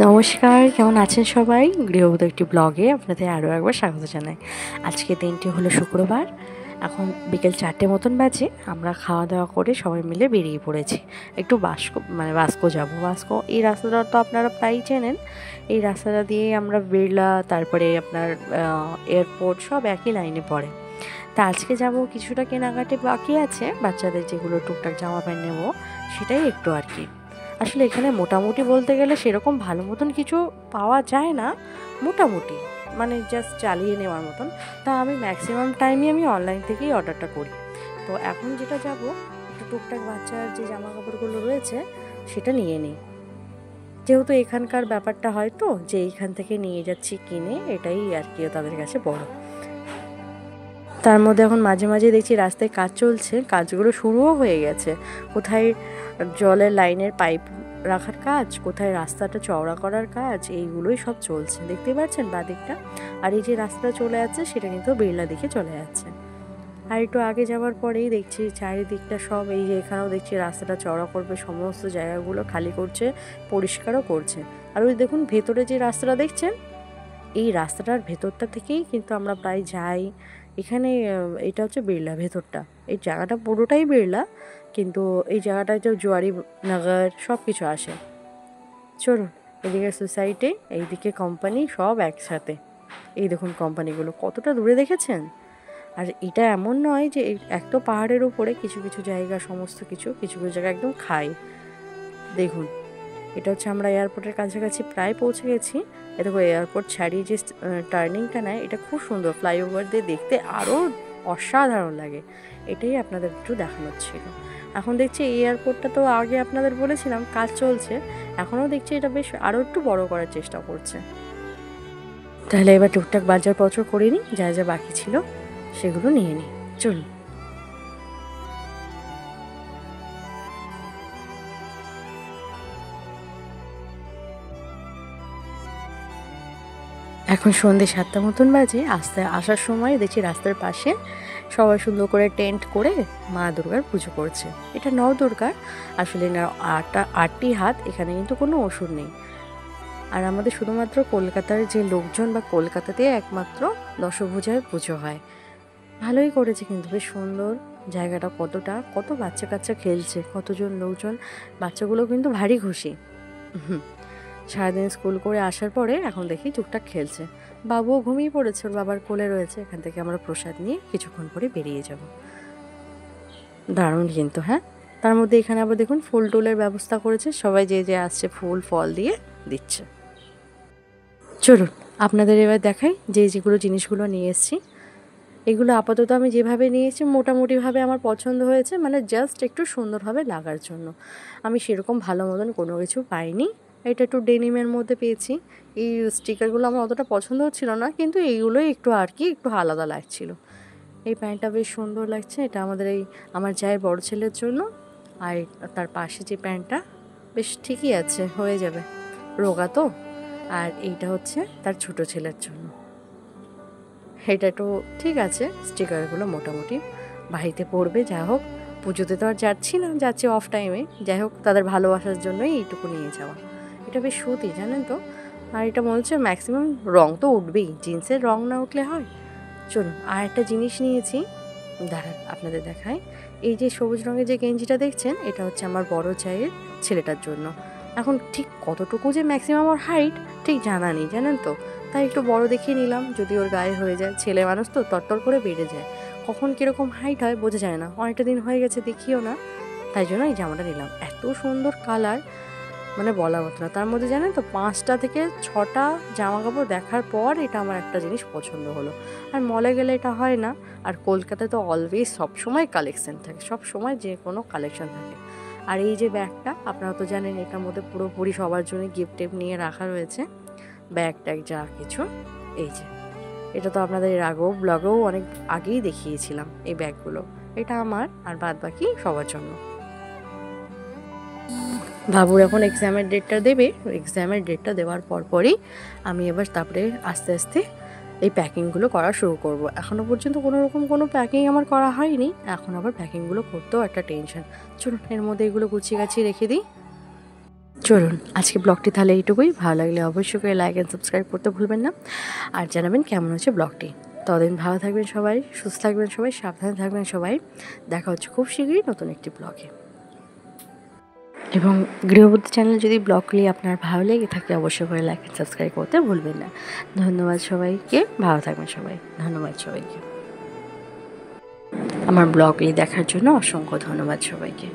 নমস্কার, কেমন আছেন সবাই? গৃহবধূ একটি ব্লগে আপনাদের আরও একবার স্বাগত জানাই। আজকের দিনটি হলো শুক্রবার। এখন বিকেল 4টে মতন বাজে। আমরা খাওয়া দাওয়া করে সবাই মিলে বেরিয়ে পড়েছি। একটু বাস্কো যাব। বাস্কো এই রাস্তাটা তো আপনারা প্রায়ই চেনেন। এই রাস্তাটা দিয়েই আমরা বিড়লা, তারপরে আপনার এয়ারপোর্ট সব একই লাইনে পড়ে। তা আজকে যাব, কিছুটা কেনাকাটি বাকি আছে, বাচ্চাদের যেগুলো টুকটাক জামা প্যান্ট নেবো সেটাই একটু আর কি। আসলে এখানে মোটামুটি বলতে গেলে সেরকম ভালো মতন কিছু পাওয়া যায় না, মোটামুটি মানে জাস্ট চালিয়ে নেওয়ার মতন। তা আমি ম্যাক্সিমাম টাইমই আমি অনলাইন থেকেই অর্ডারটা করি। তো এখন যেটা যাব, একটু টুকটাক বাচ্চার যে জামা কাপড়গুলো রয়েছে সেটা নিয়ে নিই, যেহেতু এখানকার ব্যাপারটা হয় তো যে এইখান থেকে নিয়ে যাচ্ছি কিনে, এটাই আর কি তাদের কাছে বড়। তার মধ্যে এখন মাঝে মাঝে দেখছি রাস্তায় কাজ চলছে, কাজগুলো শুরুও হয়ে গেছে। কোথায় জলের লাইনের পাইপ রাখার কাজ, কোথায় রাস্তাটা চওড়া করার কাজ, এইগুলোই সব চলছে, দেখতে পাচ্ছেন বাদিকটা। আর এই যে রাস্তা চলে যাচ্ছে সেটা কিন্তু বিড়লা দিকে চলে যাচ্ছে। আর একটু আগে যাওয়ার পরেই দেখছি চারিদিকটা সব, এই যে এখানেও দেখছি রাস্তাটা চওড়া করবে, সমস্ত জায়গাগুলো খালি করছে, পরিষ্কারও করছে। আর ওই দেখুন ভেতরে যে রাস্তাটা দেখছেন, এই রাস্তাটার ভেতরটা থেকেই কিন্তু আমরা প্রায় যাই এখানে। এটা হচ্ছে বিড়লা ভেতরটা, এই জায়গাটা পুরোটাই বিড়লা, কিন্তু এই জায়গাটায় যে জুয়ারি নগর সব কিছু আসে। চলুন, এদিকে সোসাইটি, এইদিকে কোম্পানি, সব একসাথে। এই দেখুন কোম্পানিগুলো কতটা দূরে দেখেছেন। আর এটা এমন নয় যে এক তো পাহাড়ের উপরে, কিছু কিছু জায়গা, সমস্ত কিছু কিছু কিছু জায়গা একদম খাই। দেখুন, এটা হচ্ছে আমরা এয়ারপোর্টের কাছাকাছি প্রায় পৌঁছে গেছি। এ দেখো, এয়ারপোর্ট ছাড়িয়ে যে টার্নিংটা নেয়, এটা খুব সুন্দর, ফ্লাইওভার দিয়ে দেখতে আরও অসাধারণ লাগে। এটাই আপনাদের একটু দেখানোর ছিল। এখন দেখছি এই এয়ারপোর্টটা তো আগে আপনাদের বলেছিলাম কাজ চলছে, এখনও দেখছি এটা বেশ আরও একটু বড় করার চেষ্টা করছে। তাহলে এবার টুকটাক বাজারপত্র করে নিই, যা যা বাকি ছিল সেগুলো নিয়ে নিই। চলুন। এখন সন্ধ্যে 7টা মতন বাজে। আসার সময় দেখছি রাস্তার পাশে সবাই সুন্দর করে টেন্ট করে মা দুর্গার পুজো করছে। এটা নবদুর্গার, আসলে না 8টি হাত, এখানে কিন্তু কোনো ওষুধ নেই। আর আমাদের শুধুমাত্র কলকাতার যে লোকজন বা কলকাতাতে একমাত্র দশভূজার পুজো হয়। ভালোই করেছে কিন্তু, বেশ সুন্দর জায়গাটা। কত বাচ্চা কাচ্চা খেলছে, কতজন লোকজন, বাচ্চাগুলো কিন্তু ভারী খুশি। সারাদিন স্কুল করে আসার পরে এখন দেখি টুকটাক খেলছে। বাবুও ঘুমিয়ে পড়েছে, ওর বাবার কোলে রয়েছে। এখান থেকে আমরা প্রসাদ নিয়ে কিছুক্ষণ পরে বেরিয়ে যাব। দারুণ কিন্তু, হ্যাঁ। তার মধ্যে এখানে আবার দেখুন ফুল টুলের ব্যবস্থা করেছে, সবাই যে যে আসছে ফুল ফল দিয়ে দিচ্ছে। চলুন আপনাদের এবার দেখাই যে যেগুলো জিনিসগুলো নিয়ে এসেছি। এগুলো আপাতত আমি যেভাবে নিয়েছি মোটামুটিভাবে আমার পছন্দ হয়েছে, মানে জাস্ট একটু সুন্দরভাবে লাগার জন্য। আমি সেরকম ভালো মতন কোনো কিছু পাইনি। এটা একটু ডেনিমের মধ্যে পেয়েছি। এই স্টিকারগুলো আমার অতটা পছন্দ হচ্ছিল না, কিন্তু এইগুলোই একটু আর কি একটু আলাদা লাগছিল। এই প্যান্টটা বেশ সুন্দর লাগছে, এটা আমার জায়ের বড় ছেলের জন্য। আর তার পাশে যে প্যান্টটা বেশ ঠিকই আছে, হয়ে যাবে, রোগা তো। আর এইটা হচ্ছে তার ছোট ছেলের জন্য। এটা তো ঠিক আছে, স্টিকারগুলো মোটামুটি বাড়িতে পড়বে। যাই হোক, পুজোতে তো আর যাচ্ছি না, যাচ্ছি অফ টাইমে। যাই হোক, তাদের ভালোবাসার জন্যই এইটুকু নিয়ে যাওয়া। এটা বেশ সুতি, জানেন তো। আর এটা মনে হচ্ছে ম্যাক্সিমাম রং তো উঠবেই, জিন্সের রং না উঠলে হয়। চলুন, আর একটা জিনিস নিয়েছি, দাঁড়ান আপনাদের দেখায়। এই যে সবুজ রঙের যে গেঞ্জিটা দেখছেন, এটা হচ্ছে আমার বড় চায়ের ছেলেটার জন্য। এখন ঠিক কতটুকু যে ম্যাক্সিমাম ওর হাইট ঠিক জানা নেই, জানেন তো। তাই একটু বড় দেখিয়ে নিলাম, যদি ওর গায়ে হয়ে যায়। ছেলে মানুষ তো তরতর করে বেড়ে যায়, কখন কীরকম হাইট হয় বোঝা যায় না। অনেকটা দিন হয়ে গেছে দেখিও না, তাই জন্য এই জামাটা নিলাম। এত সুন্দর কালার, মানে বলার মতো না। তার মধ্যে জানেন তো 5টা থেকে 6টা জামা কাপড় দেখার পর এটা আমার একটা জিনিস পছন্দ হলো। আর মলে গেলে এটা হয় না। আর কলকাতায় তো অলওয়েজ সবসময় কালেকশান থাকে, সব সময় যে কোনো কালেকশান থাকে। আর এই যে ব্যাগটা, আপনারা তো জানেন এটার মধ্যে পুরোপুরি সবার জন্য গিফট টিফট নিয়ে রাখা রয়েছে, ব্যাগ ট্যাগ যা কিছু। এই যে এটা তো আপনাদের এর আগেও ব্লগেও অনেক আগেই দেখিয়েছিলাম এই ব্যাগগুলো। এটা আমার আর বাদ বাকি সবার জন্য। বাবুর এখন এক্সামের ডেটটা দেবে, এক্সামের ডেটটা দেওয়ার পরই আমি এবার তারপরে আস্তে আস্তে এই প্যাকিংগুলো করা শুরু করব। এখনও পর্যন্ত কোনো প্যাকিং আমার করা হয়নি, এখন আবার প্যাকিংগুলো করতেও একটা টেনশন। চলুন, এর মধ্যে এগুলো গুছিয়ে গাছিয়ে রেখে দিই। চলুন আজকে ব্লগটি তাহলে এইটুকুই। ভালো লাগলে অবশ্যই করে লাইক অ্যান্ড সাবস্ক্রাইব করতে ভুলবেন না, আর জানাবেন কেমন হচ্ছে ব্লগটি। ততদিন ভালো থাকবেন সবাই, সুস্থ থাকবেন সবাই, সাবধানে থাকবেন সবাই। দেখা হচ্ছে খুব শীঘ্রই নতুন একটি ব্লগে। এবং গৃহবধূ চ্যানেল যদি ব্লগগুলি আপনার ভালো লেগে থাকে অবশ্যই করে লাইক অ্যান্ড সাবস্ক্রাইব করতে ভুলবেন না। ধন্যবাদ সবাইকে, ভালো থাকবেন সবাই। ধন্যবাদ সবাইকে, আমার ব্লগগুলি দেখার জন্য অসংখ্য ধন্যবাদ সবাইকে।